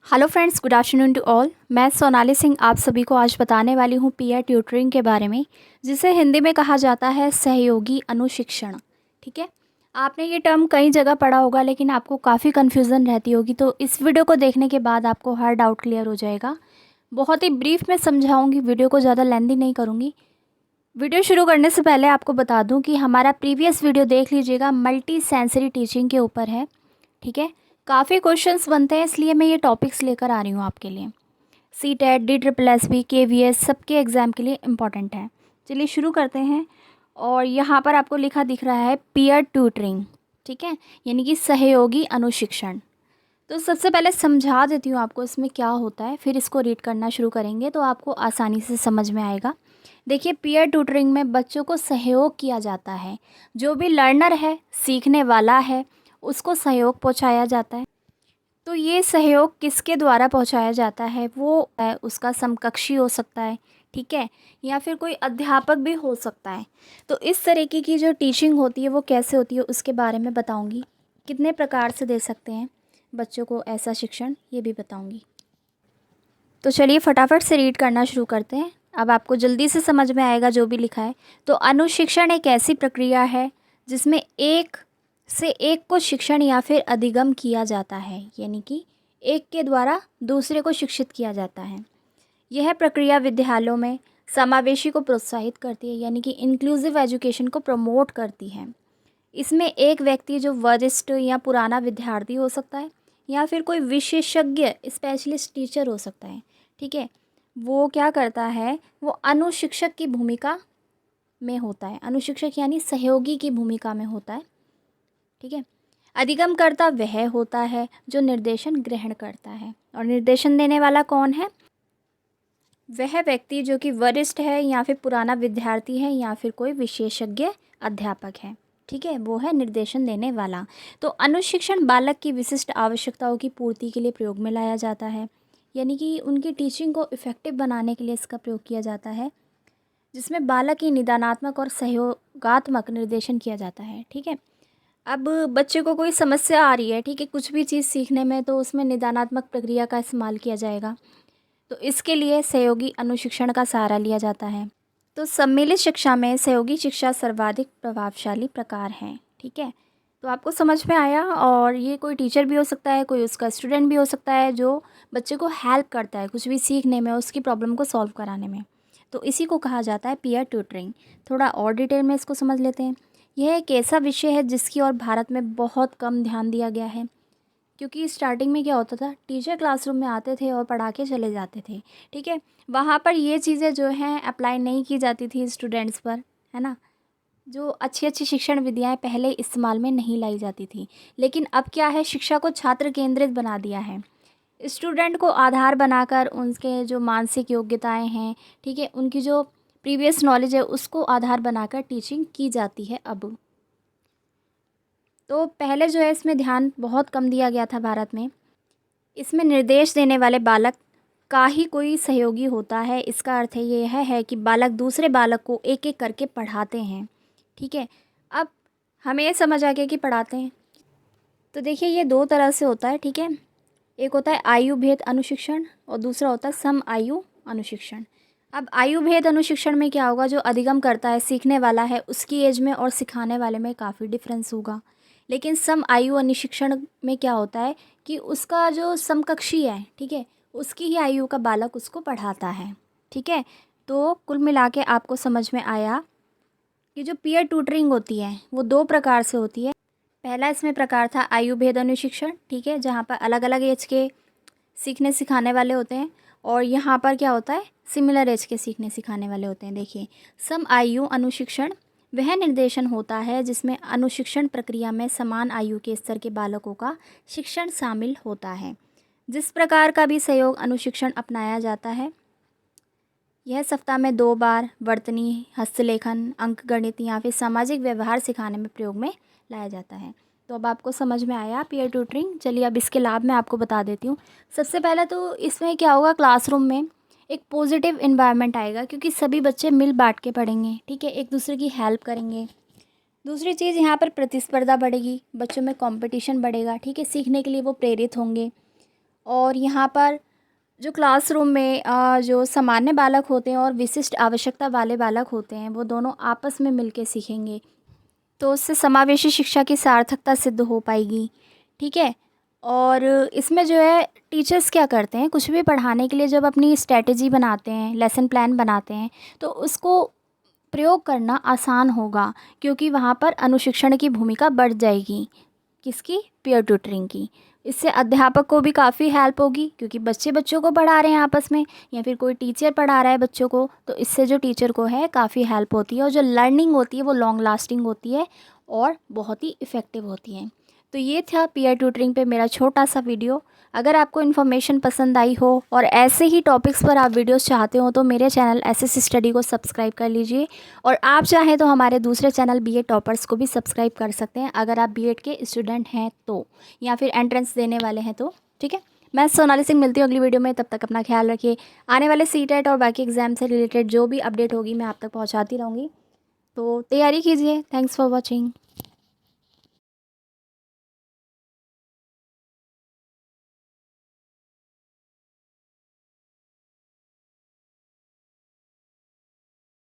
Hello friends, good afternoon to all. मैं सोनाली सिंह आप सभी को आज बताने वाली हूँ पीयर ट्यूटरिंग के बारे में, जिसे हिंदी में कहा जाता है सहयोगी अनुशिक्षण। ठीक है, आपने ये टर्म कई जगह पढ़ा होगा, लेकिन आपको काफ़ी कन्फ्यूज़न रहती होगी। तो इस वीडियो को देखने के बाद आपको हर डाउट क्लियर हो जाएगा। बहुत ही ब्रीफ में समझाऊँगी, वीडियो को ज़्यादा लेंथी नहीं करूँगी। वीडियो शुरू करने से पहले आपको बता दूँ कि हमारा प्रीवियस वीडियो देख लीजिएगा, मल्टी सेंसरी टीचिंग के ऊपर है। ठीक है, काफ़ी क्वेश्चंस बनते हैं, इसलिए मैं ये टॉपिक्स लेकर आ रही हूँ आपके लिए। CTET, DSSS, KVS सबके एग्ज़ाम के लिए इम्पॉर्टेंट है। चलिए शुरू करते हैं। और यहाँ पर आपको लिखा दिख रहा है पीयर ट्यूटरिंग। ठीक है, यानी कि सहयोगी अनुशिक्षण। तो सबसे पहले समझा देती हूँ आपको इसमें क्या होता है, फिर इसको रीड करना शुरू करेंगे तो आपको आसानी से समझ में आएगा। देखिए, पीयर ट्यूटरिंग में बच्चों को सहयोग किया जाता है। जो भी लर्नर है, सीखने वाला है, उसको सहयोग पहुँचाया जाता है। तो ये सहयोग किसके द्वारा पहुंचाया जाता है? वो है उसका समकक्षी हो सकता है, ठीक है, या फिर कोई अध्यापक भी हो सकता है। तो इस तरीके की जो टीचिंग होती है वो कैसे होती है उसके बारे में बताऊंगी। कितने प्रकार से दे सकते हैं बच्चों को ऐसा शिक्षण, ये भी बताऊंगी। तो चलिए फटाफट से रीड करना शुरू करते हैं। अब आपको जल्दी से समझ में आएगा जो भी लिखा है। तो अनुशिक्षण एक ऐसी प्रक्रिया है जिसमें एक से एक को शिक्षण या फिर अधिगम किया जाता है, यानी कि एक के द्वारा दूसरे को शिक्षित किया जाता है। यह प्रक्रिया विद्यालयों में समावेशी को प्रोत्साहित करती है, यानी कि इंक्लूसिव एजुकेशन को प्रमोट करती है। इसमें एक व्यक्ति जो वरिष्ठ या पुराना विद्यार्थी हो सकता है, या फिर कोई विशेषज्ञ स्पेशलिस्ट टीचर हो सकता है। ठीक है, वो क्या करता है, वो अनुशिक्षक की भूमिका में होता है। अनुशिक्षक यानी सहयोगी की भूमिका में होता है। ठीक है, अधिगमकर्ता वह होता है जो निर्देशन ग्रहण करता है, और निर्देशन देने वाला कौन है? वह व्यक्ति जो कि वरिष्ठ है, या फिर पुराना विद्यार्थी है, या फिर कोई विशेषज्ञ अध्यापक है। ठीक है, वो है निर्देशन देने वाला। तो अनुशिक्षण बालक की विशिष्ट आवश्यकताओं की पूर्ति के लिए प्रयोग में लाया जाता है, यानी कि उनकी टीचिंग को इफ़ेक्टिव बनाने के लिए इसका प्रयोग किया जाता है, जिसमें बालक की निदानात्मक और सहयोगात्मक निर्देशन किया जाता है। ठीक है, अब बच्चे को कोई समस्या आ रही है, ठीक है, कुछ भी चीज़ सीखने में, तो उसमें निदानात्मक प्रक्रिया का इस्तेमाल किया जाएगा। तो इसके लिए सहयोगी अनुशिक्षण का सहारा लिया जाता है। तो सम्मिलित शिक्षा में सहयोगी शिक्षा सर्वाधिक प्रभावशाली प्रकार है। ठीक है, तो आपको समझ में आया। और ये कोई टीचर भी हो सकता है, कोई उसका स्टूडेंट भी हो सकता है, जो बच्चे को हेल्प करता है कुछ भी सीखने में, उसकी प्रॉब्लम को सॉल्व कराने में। तो इसी को कहा जाता है पीयर ट्यूटरिंग। थोड़ा और डिटेल में इसको समझ लेते हैं। यह एक ऐसा विषय है जिसकी ओर भारत में बहुत कम ध्यान दिया गया है, क्योंकि स्टार्टिंग में क्या होता था, टीचर क्लासरूम में आते थे और पढ़ा के चले जाते थे। ठीक है, वहाँ पर ये चीज़ें जो हैं अप्लाई नहीं की जाती थी स्टूडेंट्स पर, है ना। जो अच्छी अच्छी शिक्षण विधियाएं पहले इस्तेमाल में नहीं लाई जाती थी, लेकिन अब क्या है, शिक्षा को छात्र केंद्रित बना दिया है। स्टूडेंट को आधार बनाकर उनके जो मानसिक योग्यताएं हैं, ठीक है, उनकी जो प्रीवियस नॉलेज है, उसको आधार बनाकर टीचिंग की जाती है अब। तो पहले जो है इसमें ध्यान बहुत कम दिया गया था भारत में। इसमें निर्देश देने वाले बालक का ही कोई सहयोगी होता है। इसका अर्थ ये है कि बालक दूसरे बालक को एक एक करके पढ़ाते हैं। ठीक है, अब हमें ये समझ आ गया कि पढ़ाते हैं। तो देखिए, ये दो तरह से होता है। ठीक है, एक होता है आयु भेद अनुशिक्षण, और दूसरा होता है सम आयु अनुशिक्षण। अब आयु भेद अनुशिक्षण में क्या होगा, जो अधिगम करता है, सीखने वाला है, उसकी एज में और सिखाने वाले में काफ़ी डिफरेंस होगा। लेकिन सम आयु अनुशिक्षण में क्या होता है कि उसका जो समकक्षी है, ठीक है, उसकी ही आयु का बालक उसको पढ़ाता है। ठीक है, तो कुल मिला के आपको समझ में आया कि जो पीयर ट्यूटरिंग होती है वो दो प्रकार से होती है। पहला इसमें प्रकार था आयु भेद अनुशिक्षण, ठीक है, जहाँ पर अलग अलग एज के सीखने सिखाने वाले होते हैं, और यहाँ पर क्या होता है, सिमिलर एज के सीखने सिखाने वाले होते हैं। देखिए, सम आयु अनुशिक्षण वह निर्देशन होता है जिसमें अनुशिक्षण प्रक्रिया में समान आयु के स्तर के बालकों का शिक्षण शामिल होता है। जिस प्रकार का भी सहयोग अनुशिक्षण अपनाया जाता है, यह सप्ताह में 2 बार वर्तनी, हस्तलेखन, अंकगणित या फिर सामाजिक व्यवहार सिखाने में प्रयोग में लाया जाता है। तो अब आपको समझ में आया पीयर ट्यूटरिंग। चलिए अब इसके लाभ मैं आपको बता देती हूँ। सबसे पहले तो इसमें क्या होगा, क्लासरूम में एक पॉजिटिव इन्वायरमेंट आएगा, क्योंकि सभी बच्चे मिल बांट के पढ़ेंगे। ठीक है, एक दूसरे की हेल्प करेंगे। दूसरी चीज़, यहाँ पर प्रतिस्पर्धा बढ़ेगी, बच्चों में कंपटीशन बढ़ेगा। ठीक है, सीखने के लिए वो प्रेरित होंगे। और यहाँ पर जो क्लासरूम में जो सामान्य बालक होते हैं और विशिष्ट आवश्यकता वाले बालक होते हैं, वो दोनों आपस में मिलके सीखेंगे, तो उससे समावेशी शिक्षा की सार्थकता सिद्ध हो पाएगी। ठीक है। और इसमें जो है टीचर्स क्या करते हैं, कुछ भी पढ़ाने के लिए जब अपनी स्ट्रैटेजी बनाते हैं, लेसन प्लान बनाते हैं, तो उसको प्रयोग करना आसान होगा, क्योंकि वहाँ पर अनुशिक्षण की भूमिका बढ़ जाएगी। किसकी? पीयर ट्यूटरिंग की। इससे अध्यापक को भी काफ़ी हेल्प होगी, क्योंकि बच्चे बच्चों को पढ़ा रहे हैं आपस में, या फिर कोई टीचर पढ़ा रहा है बच्चों को, तो इससे जो टीचर को है काफ़ी हेल्प होती है, और जो लर्निंग होती है वो लॉन्ग लास्टिंग होती है और बहुत ही इफ़ेक्टिव होती है। तो ये था पीयर ट्यूटरिंग पे मेरा छोटा सा वीडियो। अगर आपको इन्फॉर्मेशन पसंद आई हो और ऐसे ही टॉपिक्स पर आप वीडियोस चाहते हो, तो मेरे चैनल एसएससी स्टडी को सब्सक्राइब कर लीजिए, और आप चाहें तो हमारे दूसरे चैनल बीएड टॉपर्स को भी सब्सक्राइब कर सकते हैं, अगर आप बीएड के स्टूडेंट हैं तो, या फिर एंट्रेंस देने वाले हैं तो। ठीक है। मैं सोनाली सिंह मिलती हूँ अगली वीडियो में। तब तक अपना ख्याल रखिए। आने वाले सीटेट और बाकी एग्ज़ाम से रिलेटेड जो भी अपडेट होगी मैं आप तक पहुँचाती रहूँगी, तो तैयारी कीजिए। Thanks for watching.